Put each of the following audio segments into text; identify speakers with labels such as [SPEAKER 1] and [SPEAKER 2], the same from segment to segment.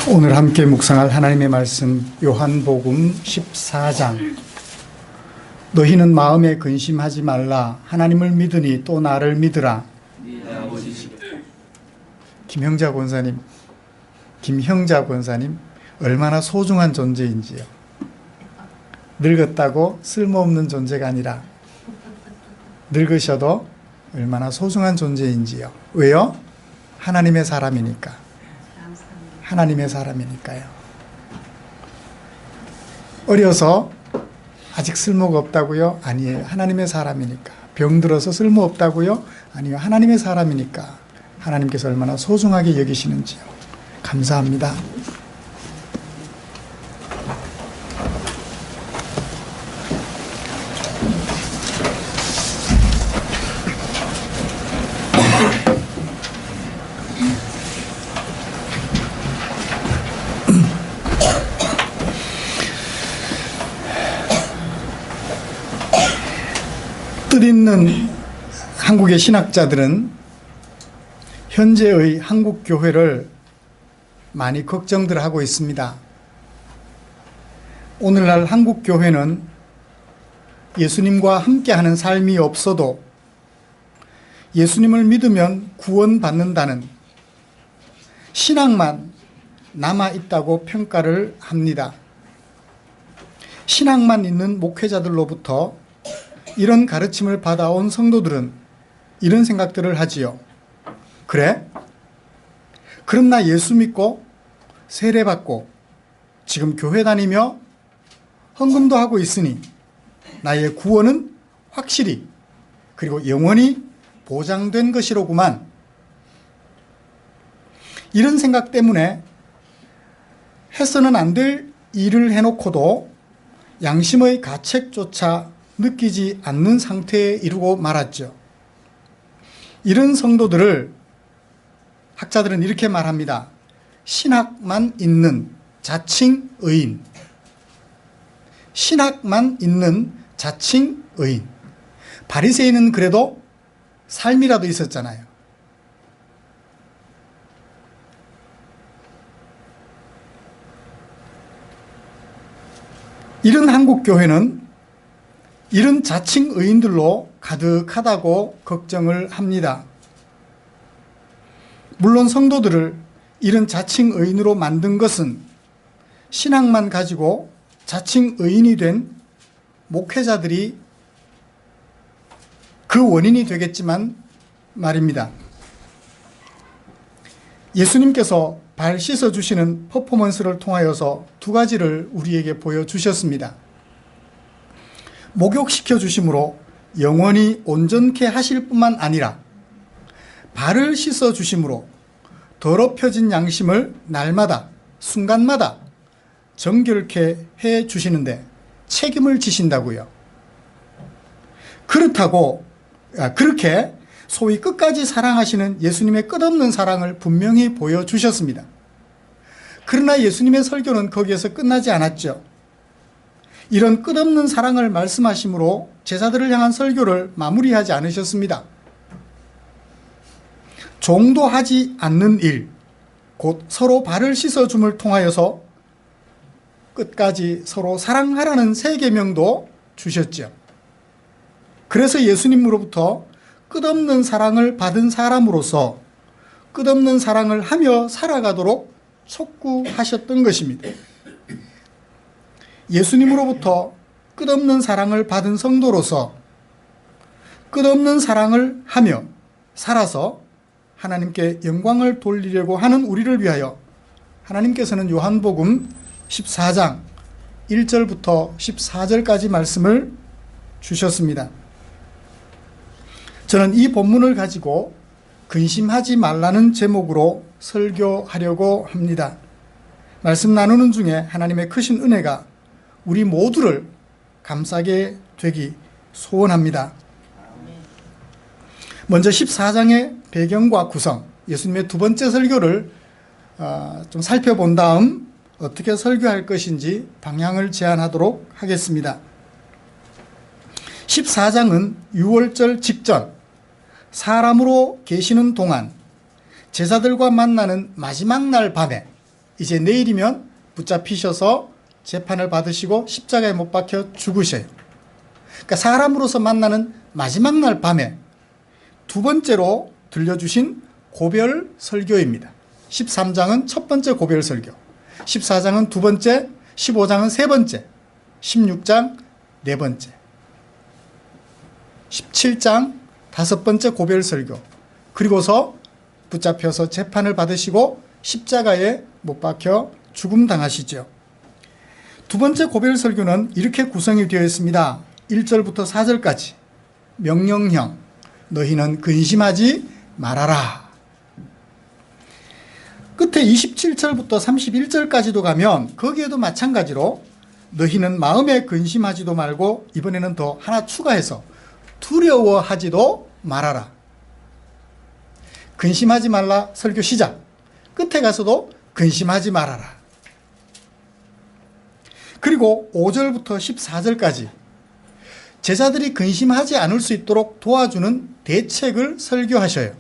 [SPEAKER 1] 오늘 함께 묵상할 하나님의 말씀 요한복음 14장. 너희는 마음에 근심하지 말라. 하나님을 믿으니 또 나를 믿으라. 김형자 권사님 얼마나 소중한 존재인지요. 늙었다고 쓸모없는 존재가 아니라 늙으셔도 얼마나 소중한 존재인지요. 왜요? 하나님의 사람이니까. 하나님의 사람이니까요. 어려서 아직 쓸모가 없다고요? 아니에요. 하나님의 사람이니까. 병들어서 쓸모없다고요? 아니요. 하나님의 사람이니까. 하나님께서 얼마나 소중하게 여기시는지요. 감사합니다. 뜻있는 한국의 신학자들은 현재의 한국 교회를 많이 걱정들 하고 있습니다. 오늘날 한국 교회는 예수님과 함께하는 삶이 없어도 예수님을 믿으면 구원받는다는 신앙만 남아있다고 평가를 합니다. 신앙만 있는 목회자들로부터 이런 가르침을 받아온 성도들은 이런 생각들을 하지요. 그래? 그럼 나 예수 믿고 세례받고 지금 교회 다니며 헌금도 하고 있으니 나의 구원은 확실히 그리고 영원히 보장된 것이로구만. 이런 생각 때문에 해서는 안 될 일을 해놓고도 양심의 가책조차 느끼지 않는 상태에 이르고 말았죠. 이런 성도들을 학자들은 이렇게 말합니다. 신학만 있는 자칭 의인. 신학만 있는 자칭 의인. 바리새인은 그래도 삶이라도 있었잖아요. 이런 한국 교회는 이런 자칭 의인들로 가득하다고 걱정을 합니다. 물론 성도들을 이런 자칭 의인으로 만든 것은 신앙만 가지고 자칭 의인이 된 목회자들이 그 원인이 되겠지만 말입니다. 예수님께서 발 씻어주시는 퍼포먼스를 통하여서 두 가지를 우리에게 보여주셨습니다. 목욕시켜 주심으로 영원히 온전케 하실 뿐만 아니라 발을 씻어 주심으로 더럽혀진 양심을 날마다 순간마다 정결케 해 주시는데 책임을 지신다고요. 그렇게 소위 끝까지 사랑하시는 예수님의 끝없는 사랑을 분명히 보여주셨습니다. 그러나 예수님의 설교는 거기에서 끝나지 않았죠. 이런 끝없는 사랑을 말씀하심으로 제자들을 향한 설교를 마무리하지 않으셨습니다. 종도 하지 않는 일, 곧 서로 발을 씻어줌을 통하여서 끝까지 서로 사랑하라는 세 계명도 주셨죠. 그래서 예수님으로부터 끝없는 사랑을 받은 사람으로서 끝없는 사랑을 하며 살아가도록 촉구하셨던 것입니다. 예수님으로부터 끝없는 사랑을 받은 성도로서 끝없는 사랑을 하며 살아서 하나님께 영광을 돌리려고 하는 우리를 위하여 하나님께서는 요한복음 14장 1절부터 14절까지 말씀을 주셨습니다. 저는 이 본문을 가지고 근심하지 말라는 제목으로 설교하려고 합니다. 말씀 나누는 중에 하나님의 크신 은혜가 우리 모두를 감싸게 되기 소원합니다. 먼저 14장의 배경과 구성, 예수님의 두 번째 설교를 좀 살펴본 다음 어떻게 설교할 것인지 방향을 제안하도록 하겠습니다. 14장은 유월절 직전 사람으로 계시는 동안 제자들과 만나는 마지막 날 밤에 이제 내일이면 붙잡히셔서 재판을 받으시고 십자가에 못 박혀 죽으셔요. 그러니까 사람으로서 만나는 마지막 날 밤에 두 번째로 들려주신 고별 설교입니다. 13장은 첫 번째 고별 설교, 14장은 두 번째, 15장은 세 번째, 16장 네 번째, 17장 다섯 번째 고별 설교, 그리고서 붙잡혀서 재판을 받으시고 십자가에 못 박혀 죽음 당하시죠. 두 번째 고별 설교는 이렇게 구성이 되어 있습니다. 1절부터 4절까지 명령형, 너희는 근심하지 말아라. 끝에 27절부터 31절까지도 가면 거기에도 마찬가지로 너희는 마음에 근심하지도 말고, 이번에는 더 하나 추가해서 두려워하지도 말아라. 근심하지 말라 설교 시작, 끝에 가서도 근심하지 말아라. 그리고 5절부터 14절까지 제자들이 근심하지 않을 수 있도록 도와주는 대책을 설교하셔요.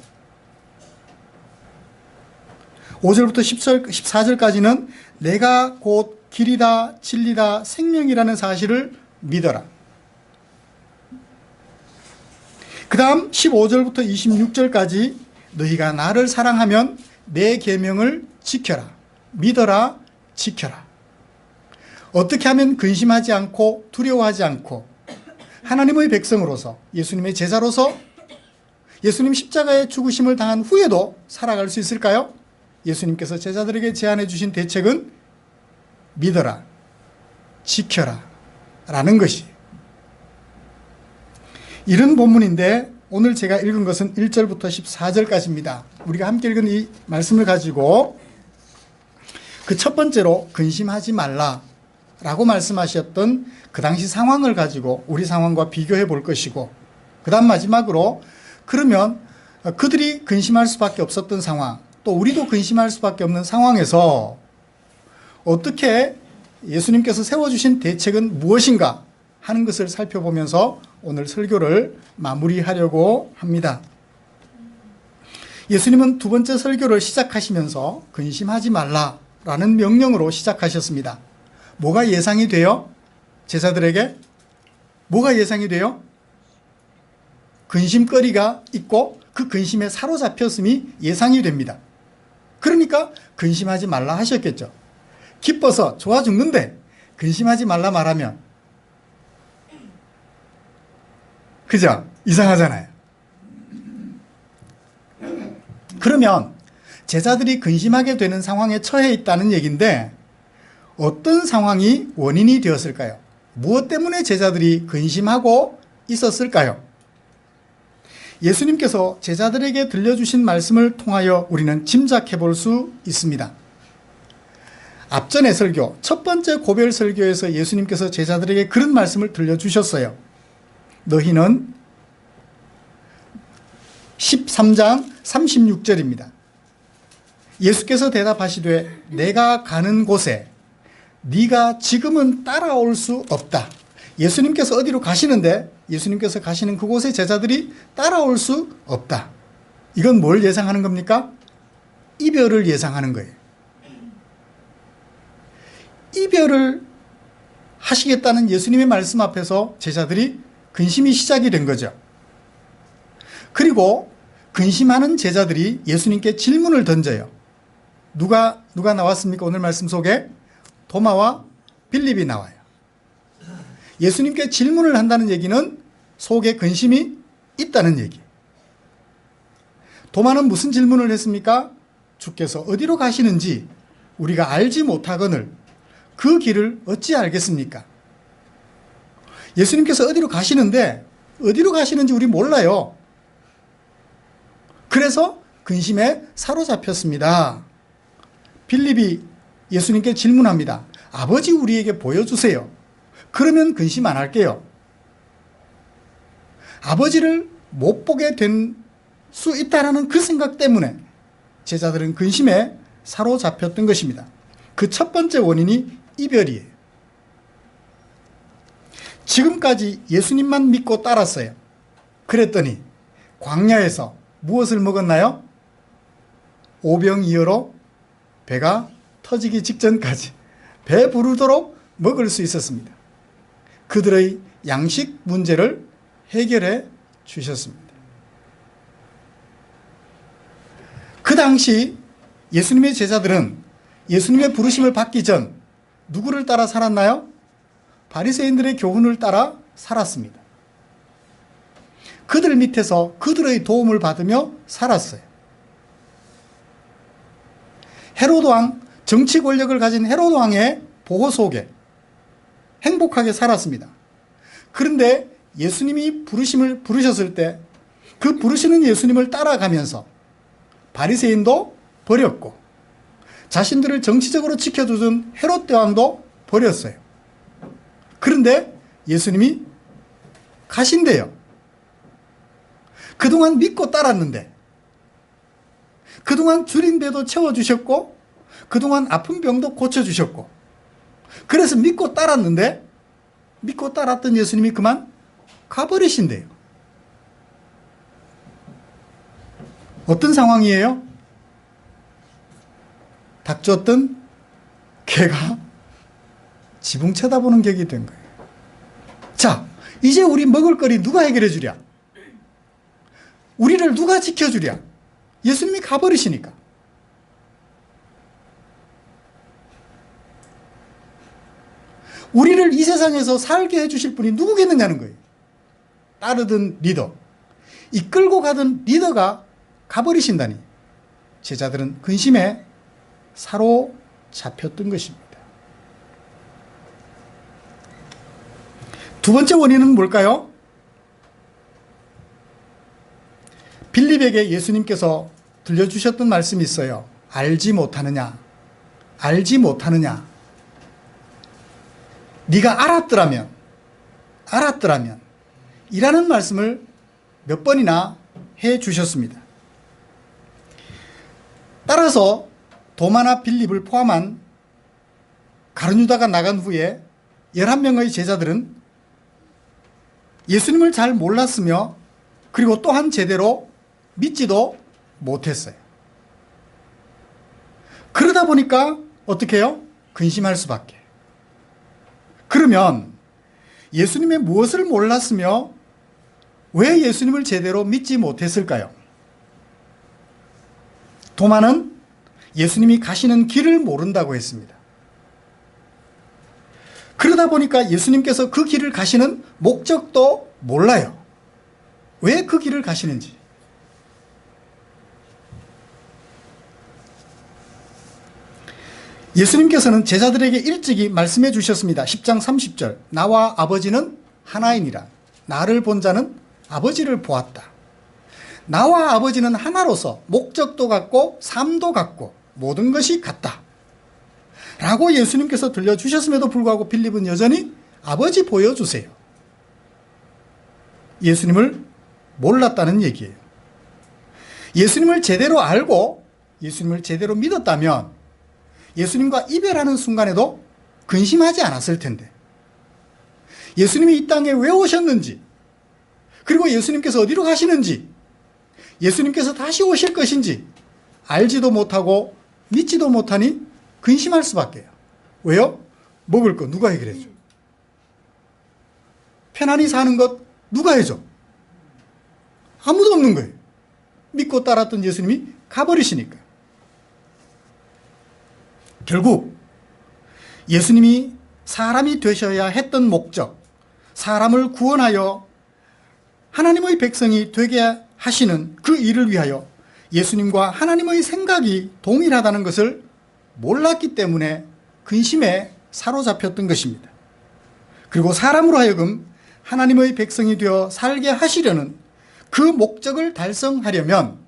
[SPEAKER 1] 5절부터 14절까지는 내가 곧 길이다 진리다 생명이라는 사실을 믿어라. 그 다음 15절부터 26절까지 너희가 나를 사랑하면 내 계명을 지켜라. 믿어라, 지켜라. 어떻게 하면 근심하지 않고 두려워하지 않고 하나님의 백성으로서, 예수님의 제자로서 예수님 십자가의 죽으심을 당한 후에도 살아갈 수 있을까요? 예수님께서 제자들에게 제안해 주신 대책은 믿어라, 지켜라 라는 것이, 이런 본문인데 오늘 제가 읽은 것은 1절부터 14절까지입니다. 우리가 함께 읽은 이 말씀을 가지고 그 첫 번째로 근심하지 말라 라고 말씀하셨던 그 당시 상황을 가지고 우리 상황과 비교해 볼 것이고, 그 다음 마지막으로 그러면 그들이 근심할 수밖에 없었던 상황, 또 우리도 근심할 수밖에 없는 상황에서 어떻게 예수님께서 세워주신 대책은 무엇인가 하는 것을 살펴보면서 오늘 설교를 마무리하려고 합니다. 예수님은 두 번째 설교를 시작하시면서 근심하지 말라라는 명령으로 시작하셨습니다. 뭐가 예상이 돼요? 제자들에게 뭐가 예상이 돼요? 근심거리가 있고 그 근심에 사로잡혔음이 예상이 됩니다. 그러니까 근심하지 말라 하셨겠죠. 기뻐서 좋아 죽는데 근심하지 말라 말하면, 그죠? 이상하잖아요. 그러면 제자들이 근심하게 되는 상황에 처해 있다는 얘기인데 어떤 상황이 원인이 되었을까요? 무엇 때문에 제자들이 근심하고 있었을까요? 예수님께서 제자들에게 들려주신 말씀을 통하여 우리는 짐작해 볼 수 있습니다. 앞전의 설교, 첫 번째 고별 설교에서 예수님께서 제자들에게 그런 말씀을 들려주셨어요. 너희는 13장 36절입니다. 예수께서 대답하시되 내가 가는 곳에 네가 지금은 따라올 수 없다. 예수님께서 어디로 가시는데 예수님께서 가시는 그곳에 제자들이 따라올 수 없다. 이건 뭘 예상하는 겁니까? 이별을 예상하는 거예요. 이별을 하시겠다는 예수님의 말씀 앞에서 제자들이 근심이 시작이 된 거죠. 그리고 근심하는 제자들이 예수님께 질문을 던져요. 누가 나왔습니까? 오늘 말씀 속에 도마와 빌립이 나와요. 예수님께 질문을 한다는 얘기는 속에 근심이 있다는 얘기. 도마는 무슨 질문을 했습니까? 주께서 어디로 가시는지 우리가 알지 못하거늘 그 길을 어찌 알겠습니까? 예수님께서 어디로 가시는데 어디로 가시는지 우리 몰라요. 그래서 근심에 사로잡혔습니다. 빌립이 예수님께 질문합니다. 아버지 우리에게 보여주세요. 그러면 근심 안 할게요. 아버지를 못 보게 된 수 있다라는 그 생각 때문에 제자들은 근심에 사로잡혔던 것입니다. 그 첫 번째 원인이 이별이에요. 지금까지 예수님만 믿고 따랐어요. 그랬더니 광야에서 무엇을 먹었나요? 오병이어로 배가 터지기 직전까지 배부르도록 먹을 수 있었습니다. 그들의 양식 문제를 해결해 주셨습니다. 그 당시 예수님의 제자들은 예수님의 부르심을 받기 전 누구를 따라 살았나요? 바리새인들의 교훈을 따라 살았습니다. 그들 밑에서 그들의 도움을 받으며 살았어요. 헤로드 왕, 정치 권력을 가진 헤로드 왕의 보호 속에 행복하게 살았습니다. 그런데 예수님이 부르심을 부르셨을 때 그 부르시는 예수님을 따라가면서 바리새인도 버렸고 자신들을 정치적으로 지켜주던 헤롯 대왕도 버렸어요. 그런데 예수님이 가신대요. 그동안 믿고 따랐는데, 그동안 줄인 배도 채워주셨고, 그동안 아픈 병도 고쳐주셨고, 그래서 믿고 따랐는데, 믿고 따랐던 예수님이 그만 가버리신대요. 어떤 상황이에요? 닥쳤던 개가 지붕 쳐다보는 격이 된 거예요. 자, 이제 우리 먹을 거리 누가 해결해 주랴? 우리를 누가 지켜주랴? 예수님이 가버리시니까. 우리를 이 세상에서 살게 해주실 분이 누구겠느냐는 거예요. 따르던 리더, 이끌고 가던 리더가 가버리신다니 제자들은 근심에 사로잡혔던 것입니다. 두 번째 원인은 뭘까요? 빌립에게 예수님께서 들려주셨던 말씀이 있어요. 알지 못하느냐? 알지 못하느냐? 네가 알았더라면 이라는 말씀을 몇 번이나 해 주셨습니다. 따라서 도마나 빌립을 포함한 가룟유다가 나간 후에 11명의 제자들은 예수님을 잘 몰랐으며 그리고 또한 제대로 믿지도 못했어요. 그러다 보니까 어떻게 해요? 근심할 수밖에. 그러면 예수님의 무엇을 몰랐으며 왜 예수님을 제대로 믿지 못했을까요? 도마는 예수님이 가시는 길을 모른다고 했습니다. 그러다 보니까 예수님께서 그 길을 가시는 목적도 몰라요. 왜 그 길을 가시는지. 예수님께서는 제자들에게 일찍이 말씀해 주셨습니다. 10장 30절. 나와 아버지는 하나이니라. 나를 본 자는 아버지를 보았다. 나와 아버지는 하나로서 목적도 같고 삶도 같고 모든 것이 같다. 라고 예수님께서 들려주셨음에도 불구하고 빌립은 여전히 아버지 보여주세요. 예수님을 몰랐다는 얘기예요. 예수님을 제대로 알고 예수님을 제대로 믿었다면 예수님과 이별하는 순간에도 근심하지 않았을 텐데, 예수님이 이 땅에 왜 오셨는지, 그리고 예수님께서 어디로 가시는지, 예수님께서 다시 오실 것인지 알지도 못하고 믿지도 못하니 근심할 수밖에요. 왜요? 먹을 거 누가 해결해줘? 편안히 사는 것 누가 해줘? 아무도 없는 거예요. 믿고 따랐던 예수님이 가버리시니까. 결국 예수님이 사람이 되셔야 했던 목적, 사람을 구원하여 하나님의 백성이 되게 하시는 그 일을 위하여 예수님과 하나님의 생각이 동일하다는 것을 몰랐기 때문에 근심에 사로잡혔던 것입니다. 그리고 사람으로 하여금 하나님의 백성이 되어 살게 하시려는 그 목적을 달성하려면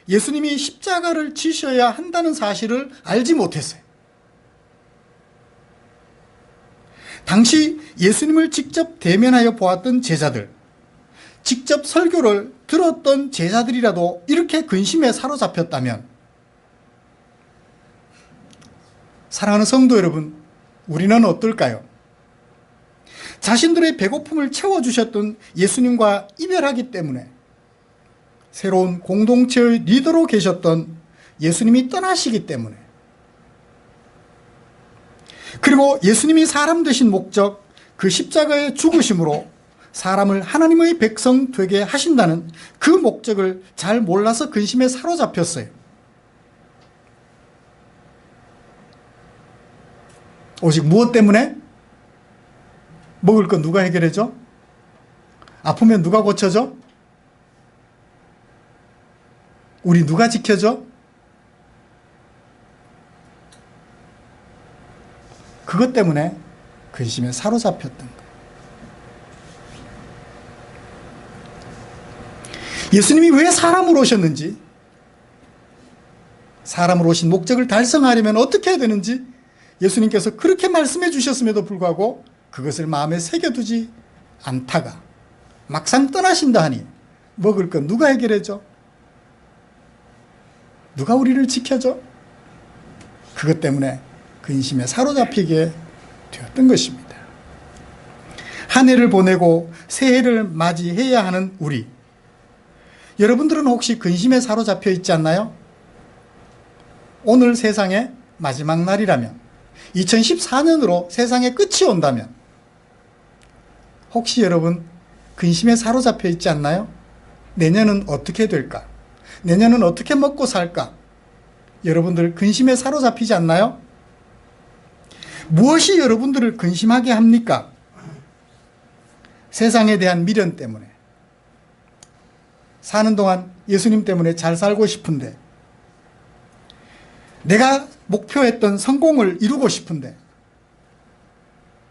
[SPEAKER 1] 예수님이 십자가를 지셔야 한다는 사실을 알지 못했어요. 당시 예수님을 직접 대면하여 보았던 제자들, 직접 설교를 들었던 제자들이라도 이렇게 근심에 사로잡혔다면, 사랑하는 성도 여러분, 우리는 어떨까요? 자신들의 배고픔을 채워주셨던 예수님과 이별하기 때문에 새로운 공동체의 리더로 계셨던 예수님이 떠나시기 때문에 그리고 예수님이 사람 되신 목적, 그 십자가의 죽으심으로 사람을 하나님의 백성 되게 하신다는 그 목적을 잘 몰라서 근심에 사로잡혔어요. 오직 무엇 때문에? 먹을 거 누가 해결해줘? 아프면 누가 고쳐줘? 우리 누가 지켜줘? 그것 때문에 근심에 사로잡혔던 거예요. 예수님이 왜 사람으로 오셨는지, 사람으로 오신 목적을 달성하려면 어떻게 해야 되는지 예수님께서 그렇게 말씀해 주셨음에도 불구하고 그것을 마음에 새겨두지 않다가 막상 떠나신다 하니 먹을 건 누가 해결해줘? 누가 우리를 지켜줘? 그것 때문에 근심에 사로잡히게 되었던 것입니다. 한 해를 보내고 새해를 맞이해야 하는 우리, 여러분들은 혹시 근심에 사로잡혀 있지 않나요? 오늘 세상의 마지막 날이라면, 2014년으로 세상의 끝이 온다면 혹시 여러분 근심에 사로잡혀 있지 않나요? 내년은 어떻게 될까? 내년은 어떻게 먹고 살까? 여러분들 근심에 사로잡히지 않나요? 무엇이 여러분들을 근심하게 합니까? 세상에 대한 미련 때문에, 사는 동안 예수님 때문에 잘 살고 싶은데, 내가 목표했던 성공을 이루고 싶은데,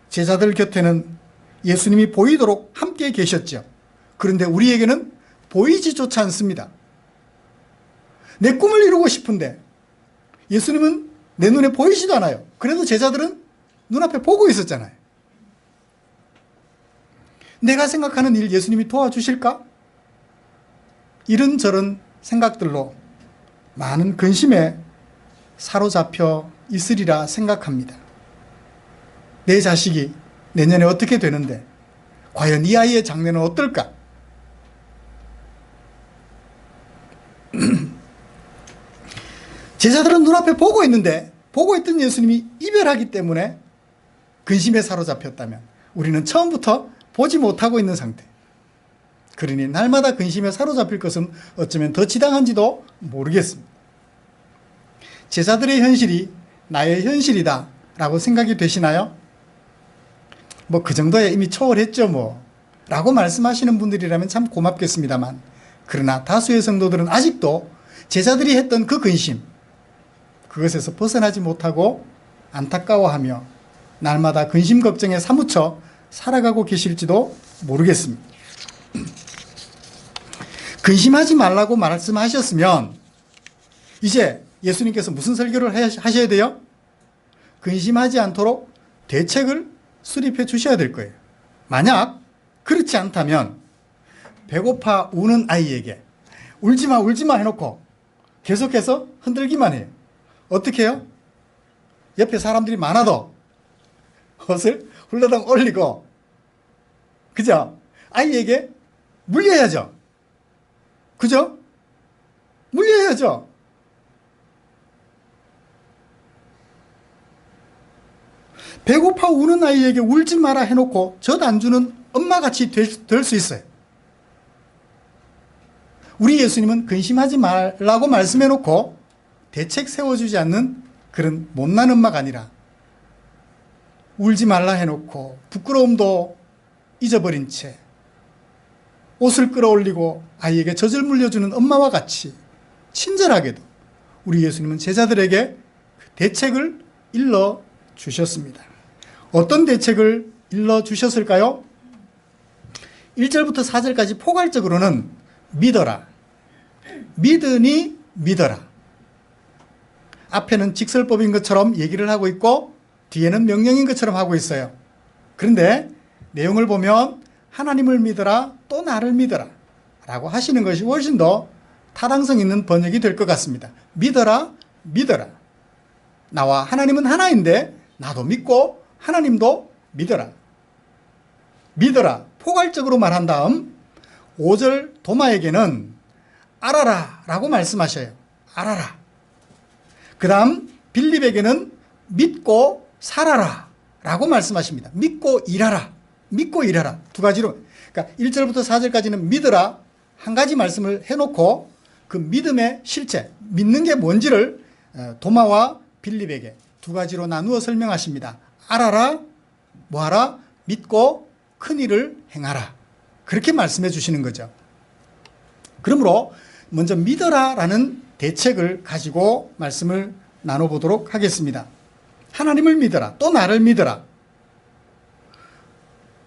[SPEAKER 1] 제자들 곁에는 예수님이 보이도록 함께 계셨죠. 그런데 우리에게는 보이지조차 않습니다. 내 꿈을 이루고 싶은데 예수님은 내 눈에 보이지도 않아요. 그래도 제자들은 눈앞에 보고 있었잖아요. 내가 생각하는 일 예수님이 도와주실까? 이런저런 생각들로 많은 근심에 사로잡혀 있으리라 생각합니다. 내 자식이 내년에 어떻게 되는데, 과연 이 아이의 장래는 어떨까? 제자들은 눈앞에 보고 있는데, 보고 있던 예수님이 이별하기 때문에 근심에 사로잡혔다면 우리는 처음부터 보지 못하고 있는 상태. 그러니 날마다 근심에 사로잡힐 것은 어쩌면 더 지당한지도 모르겠습니다. 제자들의 현실이 나의 현실이다 라고 생각이 되시나요? 뭐 그 정도에 이미 초월했죠 뭐 라고 말씀하시는 분들이라면 참 고맙겠습니다만, 그러나 다수의 성도들은 아직도 제자들이 했던 그 근심, 그것에서 벗어나지 못하고 안타까워하며 날마다 근심 걱정에 사무쳐 살아가고 계실지도 모르겠습니다. 근심하지 말라고 말씀하셨으면 이제 예수님께서 무슨 설교를 하셔야 돼요? 근심하지 않도록 대책을 수립해 주셔야 될 거예요. 만약 그렇지 않다면 배고파 우는 아이에게 울지마 울지마 해놓고 계속해서 흔들기만 해요. 어떻게 해요? 옆에 사람들이 많아도 옷을 훌러덩 올리고, 그죠? 아이에게 물려야죠. 그죠? 물려야죠. 배고파 우는 아이에게 울지 마라 해놓고 젖 안 주는 엄마같이 될 수 있어요. 우리 예수님은 근심하지 말라고 말씀해놓고 대책 세워주지 않는 그런 못난 엄마가 아니라, 울지 말라 해놓고 부끄러움도 잊어버린 채 옷을 끌어올리고 아이에게 젖을 물려주는 엄마와 같이 친절하게도 우리 예수님은 제자들에게 대책을 일러 주셨습니다. 어떤 대책을 일러 주셨을까요? 1절부터 4절까지 포괄적으로는 믿어라, 믿으니 믿어라. 앞에는 직설법인 것처럼 얘기를 하고 있고 뒤에는 명령인 것처럼 하고 있어요. 그런데 내용을 보면 하나님을 믿어라, 또 나를 믿어라 라고 하시는 것이 훨씬 더 타당성 있는 번역이 될 것 같습니다. 믿어라, 믿어라. 나와 하나님은 하나인데 나도 믿고 하나님도 믿어라. 믿어라, 포괄적으로 말한 다음 5절 도마에게는 알아라 라고 말씀하셔요. 알아라. 그 다음 빌립에게는 믿고 살아라 라고 말씀하십니다. 믿고 일하라. 믿고 일하라. 두 가지로. 그러니까 1절부터 4절까지는 믿으라 한 가지 말씀을 해놓고 그 믿음의 실체, 믿는 게 뭔지를 도마와 빌립에게 두 가지로 나누어 설명하십니다. 알아라, 뭐하라, 믿고 큰 일을 행하라. 그렇게 말씀해 주시는 거죠. 그러므로 먼저 믿어라 라는 대책을 가지고 말씀을 나눠보도록 하겠습니다. 하나님을 믿어라. 또 나를 믿어라.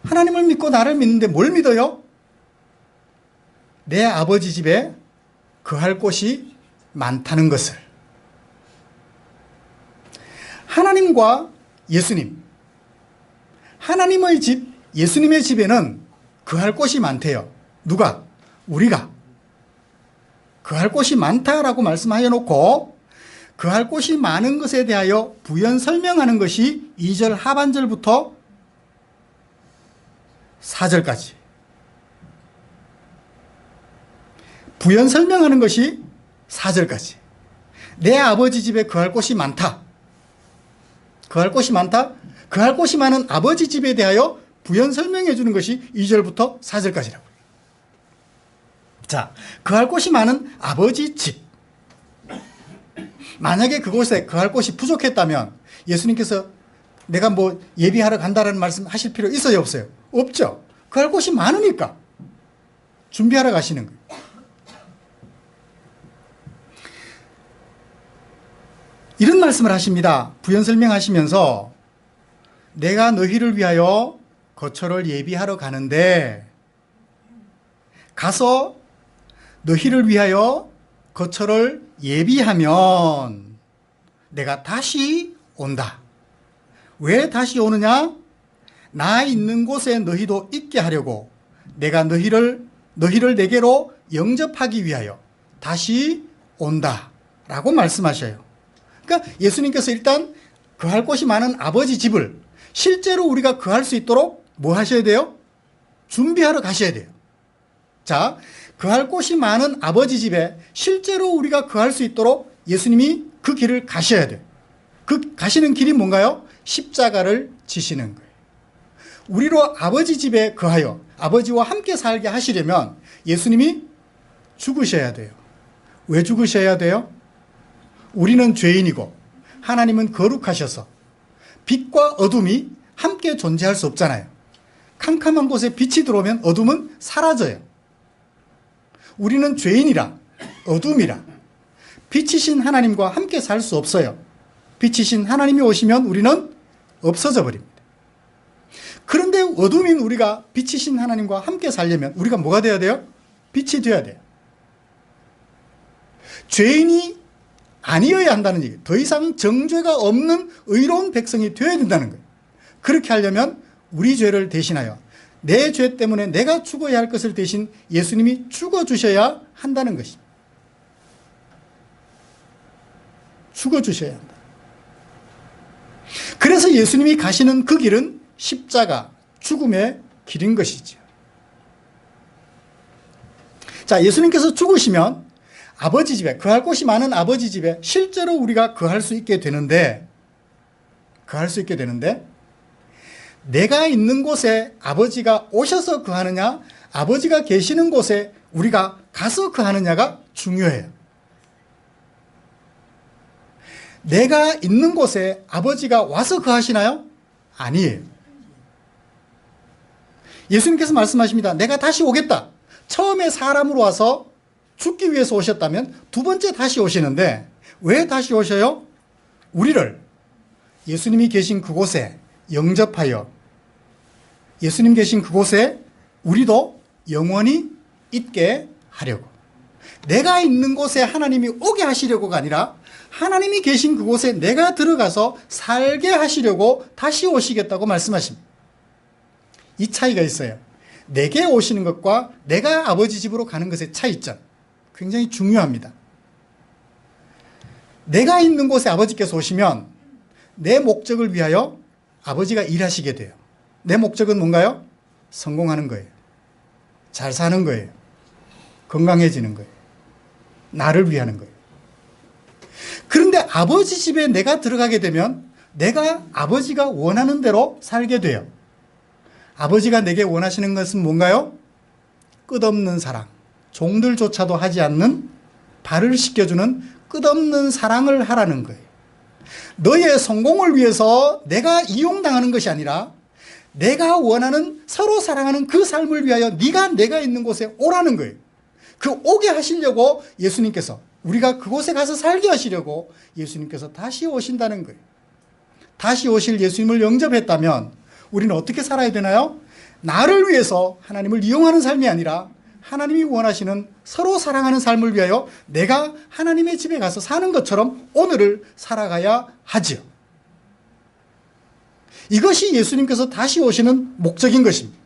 [SPEAKER 1] 하나님을 믿고 나를 믿는데 뭘 믿어요? 내 아버지 집에 거할 곳이 많다는 것을. 하나님과 예수님, 하나님의 집, 예수님의 집에는 거할 곳이 많대요. 누가? 우리가. 거할 곳이 많다라고 말씀하여 놓고 거할 곳이 많은 것에 대하여 부연 설명하는 것이 2절 하반절부터 4절까지. 부연 설명하는 것이 4절까지. 내 아버지 집에 거할 곳이 많다. 거할 곳이 많다. 거할 곳이 많은 아버지 집에 대하여 부연 설명해 주는 것이 2절부터 4절까지라고. 자, 거할 곳이 많은 아버지 집. 만약에 그곳에 거할 곳이 부족했다면 예수님께서 내가 뭐 예비하러 간다라는 말씀 하실 필요 있어요, 없어요? 없죠. 거할 곳이 많으니까 준비하러 가시는 거예요. 이런 말씀을 하십니다. 부연 설명하시면서 내가 너희를 위하여 거처를 예비하러 가는데 가서 너희를 위하여 거처를 예비하면 내가 다시 온다. 왜 다시 오느냐? 나 있는 곳에 너희도 있게 하려고 내가 너희를 내게로 영접하기 위하여 다시 온다 라고 말씀하셔요. 그러니까 예수님께서 일단 거할 곳이 많은 아버지 집을 실제로 우리가 거할 수 있도록 뭐 하셔야 돼요? 준비하러 가셔야 돼요. 자, 거할 곳이 많은 아버지 집에 실제로 우리가 거할 수 있도록 예수님이 그 길을 가셔야 돼요. 그 가시는 길이 뭔가요? 십자가를 지시는 거예요. 우리로 아버지 집에 거하여 아버지와 함께 살게 하시려면 예수님이 죽으셔야 돼요. 왜 죽으셔야 돼요? 우리는 죄인이고 하나님은 거룩하셔서 빛과 어둠이 함께 존재할 수 없잖아요. 캄캄한 곳에 빛이 들어오면 어둠은 사라져요. 우리는 죄인이라 어둠이라 빛이신 하나님과 함께 살 수 없어요. 빛이신 하나님이 오시면 우리는 없어져 버립니다. 그런데 어둠인 우리가 빛이신 하나님과 함께 살려면 우리가 뭐가 돼야 돼요? 빛이 되어야 돼요. 죄인이 아니어야 한다는 얘기예요. 더 이상 정죄가 없는 의로운 백성이 되어야 된다는 거예요. 그렇게 하려면 우리 죄를 대신하여 내 죄 때문에 내가 죽어야 할 것을 대신 예수님이 죽어주셔야 한다는 것입니다. 죽어주셔야 한다. 그래서 예수님이 가시는 그 길은 십자가, 죽음의 길인 것이죠. 자, 예수님께서 죽으시면 아버지 집에, 거할 곳이 많은 아버지 집에 실제로 우리가 거할 수 있게 되는데, 내가 있는 곳에 아버지가 오셔서 거하느냐, 아버지가 계시는 곳에 우리가 가서 거하느냐가 중요해요. 내가 있는 곳에 아버지가 와서 거하시나요? 아니에요. 예수님께서 말씀하십니다. 내가 다시 오겠다. 처음에 사람으로 와서 죽기 위해서 오셨다면 두 번째 다시 오시는데 왜 다시 오셔요? 우리를 예수님이 계신 그곳에 영접하여 예수님 계신 그곳에 우리도 영원히 있게 하려고. 내가 있는 곳에 하나님이 오게 하시려고가 아니라 하나님이 계신 그곳에 내가 들어가서 살게 하시려고 다시 오시겠다고 말씀하십니다. 이 차이가 있어요. 내게 오시는 것과 내가 아버지 집으로 가는 것의 차이점. 굉장히 중요합니다. 내가 있는 곳에 아버지께서 오시면 내 목적을 위하여 아버지가 일하시게 돼요. 내 목적은 뭔가요? 성공하는 거예요. 잘 사는 거예요. 건강해지는 거예요. 나를 위하는 거예요. 그런데 아버지 집에 내가 들어가게 되면 내가 아버지가 원하는 대로 살게 돼요. 아버지가 내게 원하시는 것은 뭔가요? 끝없는 사랑, 종들조차도 하지 않는 발을 씻겨주는 끝없는 사랑을 하라는 거예요. 너의 성공을 위해서 내가 이용당하는 것이 아니라 내가 원하는 서로 사랑하는 그 삶을 위하여 네가 내가 있는 곳에 오라는 거예요. 그 오게 하시려고 예수님께서, 우리가 그곳에 가서 살게 하시려고 예수님께서 다시 오신다는 거예요. 다시 오실 예수님을 영접했다면 우리는 어떻게 살아야 되나요? 나를 위해서 하나님을 이용하는 삶이 아니라 하나님이 원하시는 서로 사랑하는 삶을 위하여 내가 하나님의 집에 가서 사는 것처럼 오늘을 살아가야 하지요. 이것이 예수님께서 다시 오시는 목적인 것입니다.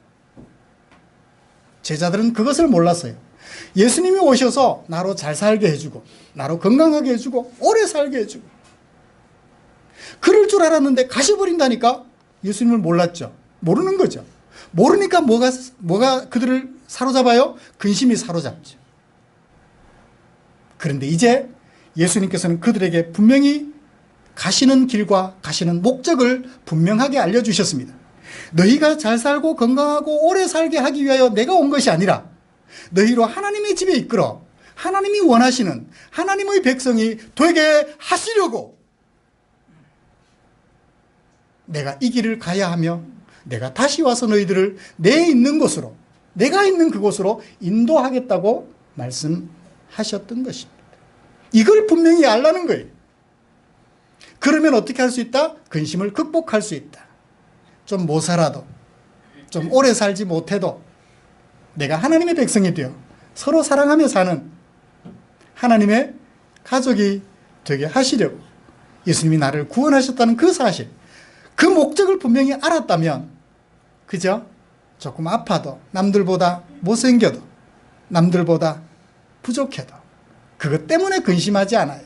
[SPEAKER 1] 제자들은 그것을 몰랐어요. 예수님이 오셔서 나로 잘 살게 해주고 나로 건강하게 해주고 오래 살게 해주고 그럴 줄 알았는데 가셔버린다니까 예수님을 몰랐죠. 모르는 거죠. 모르니까 뭐가 그들을 사로잡아요? 근심이 사로잡죠. 그런데 이제 예수님께서는 그들에게 분명히 가시는 길과 가시는 목적을 분명하게 알려주셨습니다. 너희가 잘 살고 건강하고 오래 살게 하기 위하여 내가 온 것이 아니라 너희로 하나님의 집에 이끌어 하나님이 원하시는 하나님의 백성이 되게 하시려고 내가 이 길을 가야 하며 내가 다시 와서 너희들을 내 있는 곳으로, 내가 있는 그곳으로 인도하겠다고 말씀하셨던 것입니다. 이걸 분명히 알라는 거예요. 그러면 어떻게 할 수 있다? 근심을 극복할 수 있다. 좀 못 살아도, 좀 오래 살지 못해도 내가 하나님의 백성이 되어 서로 사랑하며 사는 하나님의 가족이 되게 하시려고 예수님이 나를 구원하셨다는 그 사실, 그 목적을 분명히 알았다면, 그죠? 조금 아파도, 남들보다 못생겨도, 남들보다 부족해도 그것 때문에 근심하지 않아요.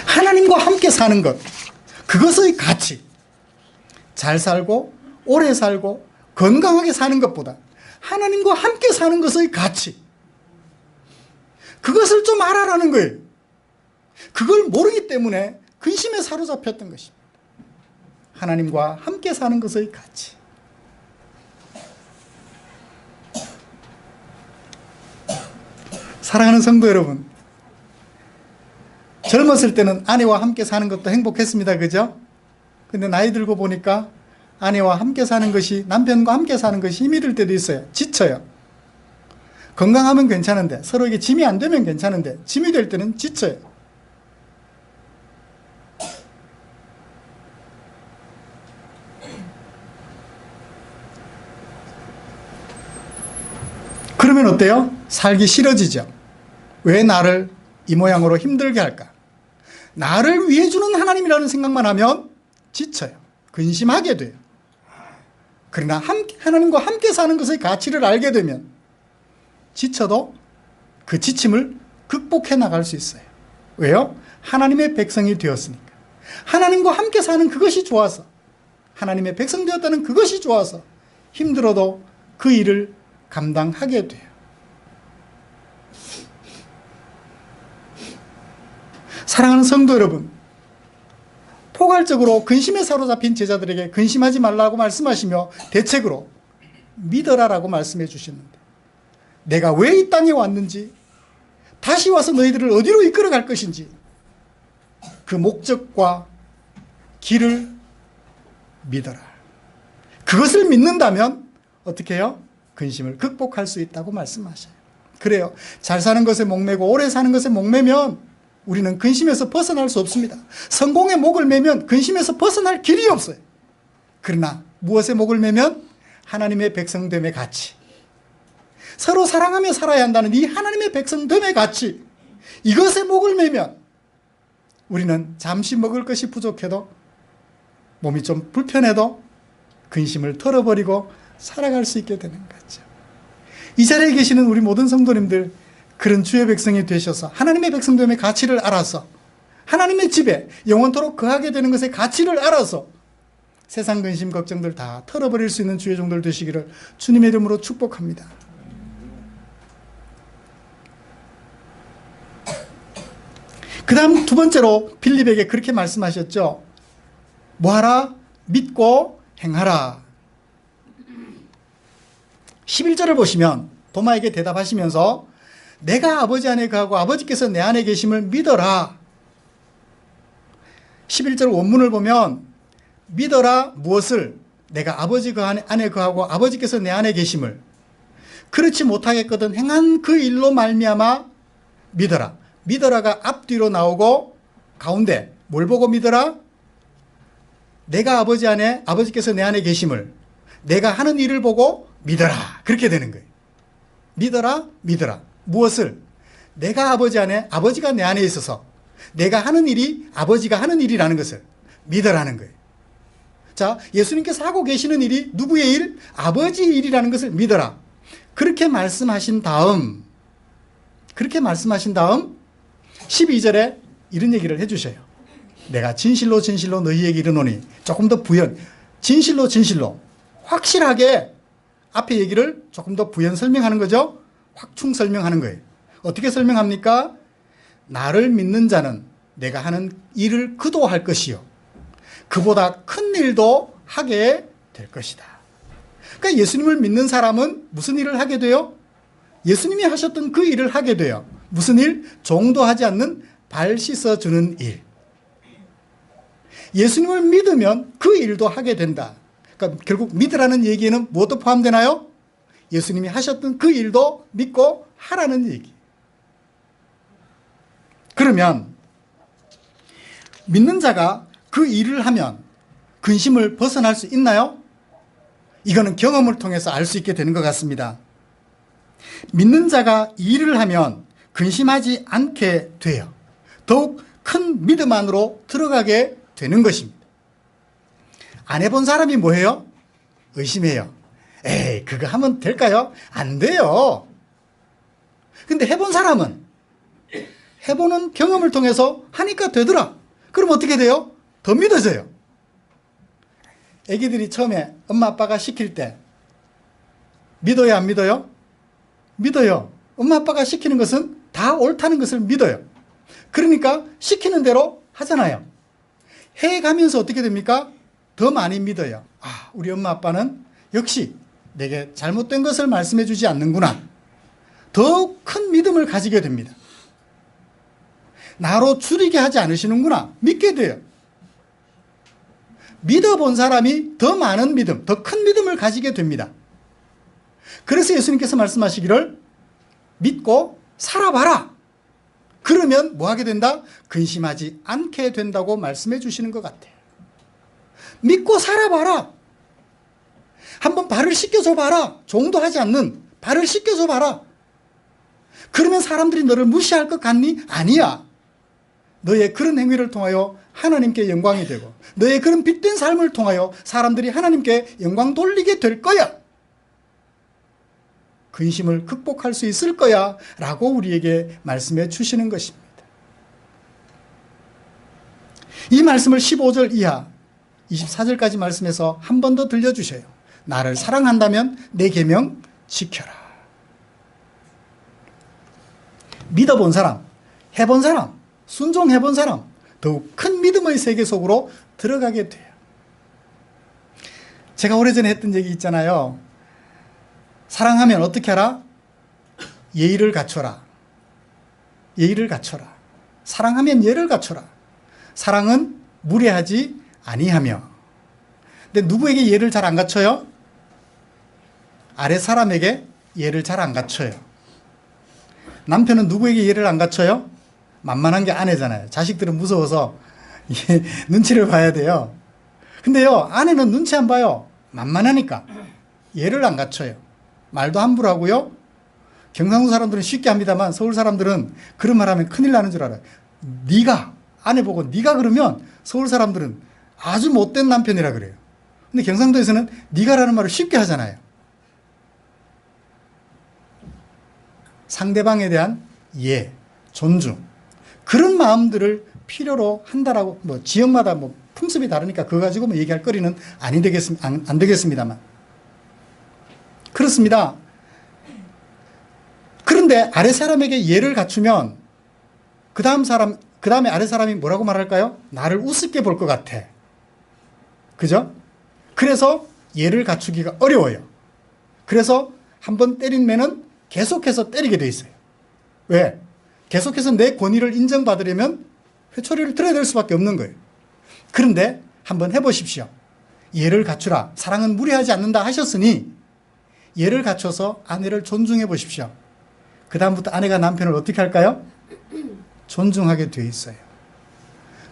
[SPEAKER 1] 하나님과 함께 사는 것, 그것의 가치, 잘 살고 오래 살고 건강하게 사는 것보다 하나님과 함께 사는 것의 가치, 그것을 좀 알아라는 거예요. 그걸 모르기 때문에 근심에 사로잡혔던 것입니다. 하나님과 함께 사는 것의 가치. 사랑하는 성도 여러분, 젊었을 때는 아내와 함께 사는 것도 행복했습니다. 그죠? 근데 나이 들고 보니까 아내와 함께 사는 것이, 남편과 함께 사는 것이 힘이 들 때도 있어요. 지쳐요. 건강하면 괜찮은데, 서로에게 짐이 안 되면 괜찮은데 짐이 될 때는 지쳐요. 그러면 어때요? 살기 싫어지죠. 왜 나를 이 모양으로 힘들게 할까? 나를 위해 주는 하나님이라는 생각만 하면 지쳐요. 근심하게 돼요. 그러나 하나님과 함께 사는 것의 가치를 알게 되면 지쳐도 그 지침을 극복해 나갈 수 있어요. 왜요? 하나님의 백성이 되었으니까. 하나님과 함께 사는 그것이 좋아서, 하나님의 백성 되었다는 그것이 좋아서 힘들어도 그 일을 감당하게 돼요. 사랑하는 성도 여러분, 포괄적으로 근심에 사로잡힌 제자들에게 근심하지 말라고 말씀하시며 대책으로 믿어라라고 말씀해 주셨는데, 내가 왜 이 땅에 왔는지, 다시 와서 너희들을 어디로 이끌어 갈 것인지, 그 목적과 길을 믿어라. 그것을 믿는다면 어떻게 해요? 근심을 극복할 수 있다고 말씀하셔요. 그래요. 잘 사는 것에 목매고 오래 사는 것에 목매면 우리는 근심에서 벗어날 수 없습니다. 성공의 목을 매면 근심에서 벗어날 길이 없어요. 그러나 무엇에 목을 매면? 하나님의 백성됨의 가치, 서로 사랑하며 살아야 한다는 이 하나님의 백성됨의 가치, 이것에 목을 매면 우리는 잠시 먹을 것이 부족해도, 몸이 좀 불편해도 근심을 털어버리고 살아갈 수 있게 되는 거죠. 이 자리에 계시는 우리 모든 성도님들, 그런 주의 백성이 되셔서 하나님의 백성됨의 가치를 알아서 하나님의 집에 영원토록 거하게 되는 것의 가치를 알아서 세상 근심 걱정들 다 털어버릴 수 있는 주의 종들 되시기를 주님의 이름으로 축복합니다. 그 다음 두 번째로 빌립에게 그렇게 말씀하셨죠. 뭐하라? 믿고 행하라. 11절을 보시면 도마에게 대답하시면서 내가 아버지 안에 거하고 아버지께서 내 안에 계심을 믿어라. 11절 원문을 보면 믿어라 무엇을? 내가 아버지 그 안에 거하고 아버지께서 내 안에 계심을 그렇지 못하겠거든 행한 그 일로 말미암아 믿어라. 믿어라가 앞뒤로 나오고 가운데 뭘 보고 믿어라? 내가 아버지 안에 아버지께서 내 안에 계심을 내가 하는 일을 보고 믿어라. 그렇게 되는 거예요. 믿어라 믿어라. 무엇을? 내가 아버지 안에 아버지가 내 안에 있어서 내가 하는 일이 아버지가 하는 일이라는 것을 믿어라는 거예요. 자, 예수님께서 하고 계시는 일이 누구의 일? 아버지의 일이라는 것을 믿어라. 그렇게 말씀하신 다음 12절에 이런 얘기를 해주셔요. 내가 진실로 진실로 너희에게 이르노니 조금 더 부연 진실로 확실하게 앞에 얘기를 조금 더 부연 설명하는 거죠. 확충 설명하는 거예요. 어떻게 설명합니까? 나를 믿는 자는 내가 하는 일을 그도 할 것이요 그보다 큰 일도 하게 될 것이다. 그러니까 예수님을 믿는 사람은 무슨 일을 하게 돼요? 예수님이 하셨던 그 일을 하게 돼요. 무슨 일? 종도 하지 않는 발 씻어주는 일. 예수님을 믿으면 그 일도 하게 된다. 그러니까 결국 믿으라는 얘기에는 무엇도 포함되나요? 예수님이 하셨던 그 일도 믿고 하라는 얘기. 그러면 믿는 자가 그 일을 하면 근심을 벗어날 수 있나요? 이거는 경험을 통해서 알 수 있게 되는 것 같습니다. 믿는 자가 일을 하면 근심하지 않게 돼요. 더욱 큰 믿음 안으로 들어가게 되는 것입니다. 안 해본 사람이 뭐해요? 의심해요. 에이, 그거 하면 될까요? 안 돼요. 근데 해본 사람은 해보는 경험을 통해서 하니까 되더라. 그럼 어떻게 돼요? 더 믿어져요. 애기들이 처음에 엄마 아빠가 시킬 때 믿어요, 안 믿어요? 믿어요. 엄마 아빠가 시키는 것은 다 옳다는 것을 믿어요. 그러니까 시키는 대로 하잖아요. 해가면서 어떻게 됩니까? 더 많이 믿어요. 아, 우리 엄마 아빠는 역시 내게 잘못된 것을 말씀해 주지 않는구나. 더 큰 믿음을 가지게 됩니다. 나로 줄이게 하지 않으시는구나. 믿게 돼요. 믿어본 사람이 더 많은 믿음, 더 큰 믿음을 가지게 됩니다. 그래서 예수님께서 말씀하시기를 믿고 살아봐라. 그러면 뭐 하게 된다? 근심하지 않게 된다고 말씀해 주시는 것 같아요. 믿고 살아봐라. 한번 발을 씻겨줘 봐라. 종도 하지 않는 발을 씻겨줘 봐라. 그러면 사람들이 너를 무시할 것 같니? 아니야. 너의 그런 행위를 통하여 하나님께 영광이 되고 너의 그런 빛된 삶을 통하여 사람들이 하나님께 영광 돌리게 될 거야. 근심을 극복할 수 있을 거야 라고 우리에게 말씀해 주시는 것입니다. 이 말씀을 15절 이하 24절까지 말씀해서 한 번 더 들려주셔요. 나를 사랑한다면 내 계명 지켜라. 믿어본 사람, 해본 사람, 순종해본 사람, 더욱 큰 믿음의 세계 속으로 들어가게 돼요. 제가 오래전에 했던 얘기 있잖아요. 사랑하면 어떻게 하라? 예의를 갖춰라. 예의를 갖춰라. 사랑하면 예를 갖춰라. 사랑은 무례하지 아니하며. 근데 누구에게 예를 잘 안 갖춰요? 아래 사람에게 예를 잘 안 갖춰요. 남편은 누구에게 예를 안 갖춰요? 만만한 게 아내잖아요. 자식들은 무서워서 눈치를 봐야 돼요. 근데요, 아내는 눈치 안 봐요. 만만하니까 예를 안 갖춰요. 말도 함부로 하고요. 경상도 사람들은 쉽게 합니다만 서울 사람들은 그런 말 하면 큰일 나는 줄 알아요. 네가, 아내 보고 네가 그러면 서울 사람들은 아주 못된 남편이라 그래요. 근데 경상도에서는 네가라는 말을 쉽게 하잖아요. 상대방에 대한 이해, 존중, 그런 마음들을 필요로 한다라고, 뭐 지역마다 뭐 풍습이 다르니까 그거 가지고 뭐 얘기할 거리는 안 되겠습니다만. 그렇습니다. 그런데 아래 사람에게 예를 갖추면 그 다음 사람 그 다음에 아래 사람이 뭐라고 말할까요? 나를 우습게 볼 것 같아. 그죠? 그래서 예를 갖추기가 어려워요. 그래서 한번 때린 매는 계속해서 때리게 돼 있어요. 왜? 계속해서 내 권위를 인정받으려면 회초리를 들어야 될 수밖에 없는 거예요. 그런데 한번 해보십시오. 예를 갖추라. 사랑은 무례하지 않는다 하셨으니 예를 갖춰서 아내를 존중해 보십시오. 그 다음부터 아내가 남편을 어떻게 할까요? 존중하게 돼 있어요.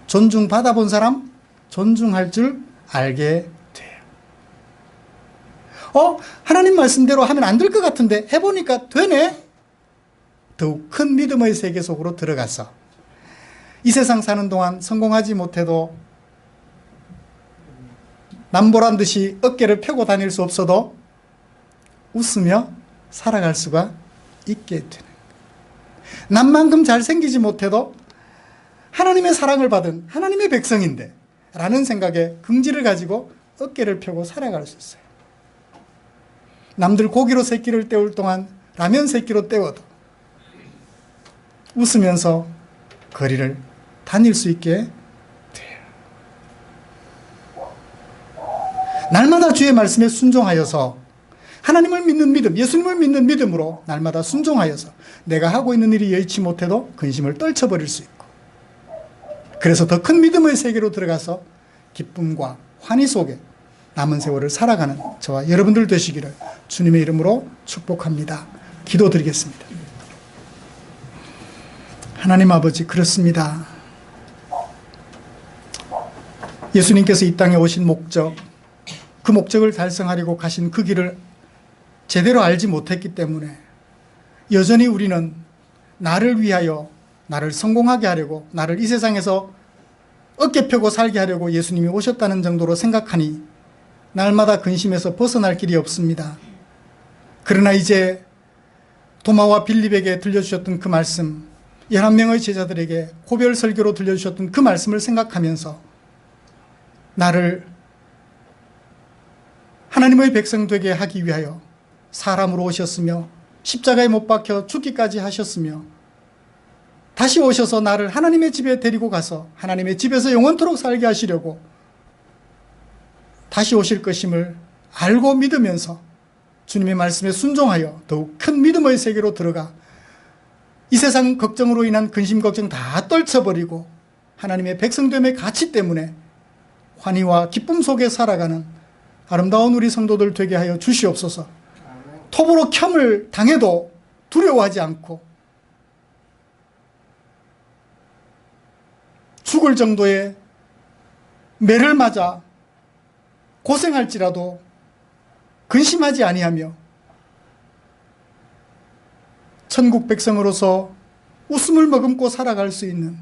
[SPEAKER 1] 존중받아 본 사람 존중할 줄 알게 돼요. 하나님 말씀대로 하면 안 될 것 같은데 해보니까 되네? 더욱 큰 믿음의 세계 속으로 들어가서 이 세상 사는 동안 성공하지 못해도 남보란 듯이 어깨를 펴고 다닐 수 없어도 웃으며 살아갈 수가 있게 되는 거예요. 남만큼 잘생기지 못해도 하나님의 사랑을 받은 하나님의 백성인데 라는 생각에 긍지를 가지고 어깨를 펴고 살아갈 수 있어요. 남들 고기로 새끼를 때울 동안 라면 새끼로 때워도 웃으면서 거리를 다닐 수 있게 돼요. 날마다 주의 말씀에 순종하여서 하나님을 믿는 믿음, 예수님을 믿는 믿음으로 날마다 순종하여서 내가 하고 있는 일이 여의치 못해도 근심을 떨쳐버릴 수 있고, 그래서 더 큰 믿음의 세계로 들어가서 기쁨과 환희 속에 남은 세월을 살아가는 저와 여러분들 되시기를 주님의 이름으로 축복합니다. 기도드리겠습니다. 하나님 아버지, 그렇습니다. 예수님께서 이 땅에 오신 목적, 그 목적을 달성하려고 가신 그 길을 제대로 알지 못했기 때문에 여전히 우리는 나를 위하여, 나를 성공하게 하려고, 나를 이 세상에서 어깨 펴고 살게 하려고 예수님이 오셨다는 정도로 생각하니 날마다 근심에서 벗어날 길이 없습니다. 그러나 이제 도마와 빌립에게 들려주셨던 그 말씀, 11명의 제자들에게 고별 설교로 들려주셨던 그 말씀을 생각하면서 나를 하나님의 백성 되게 하기 위하여 사람으로 오셨으며 십자가에 못 박혀 죽기까지 하셨으며 다시 오셔서 나를 하나님의 집에 데리고 가서 하나님의 집에서 영원토록 살게 하시려고 다시 오실 것임을 알고 믿으면서 주님의 말씀에 순종하여 더욱 큰 믿음의 세계로 들어가 이 세상 걱정으로 인한 근심 걱정 다 떨쳐버리고 하나님의 백성됨의 가치 때문에 환희와 기쁨 속에 살아가는 아름다운 우리 성도들 되게 하여 주시옵소서. 톱으로 켬을 당해도 두려워하지 않고 죽을 정도의 매를 맞아 고생할지라도 근심하지 아니하며 천국 백성으로서 웃음을 머금고 살아갈 수 있는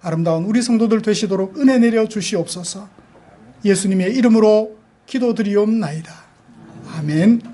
[SPEAKER 1] 아름다운 우리 성도들 되시도록 은혜 내려 주시옵소서. 예수님의 이름으로 기도드리옵나이다. 아멘.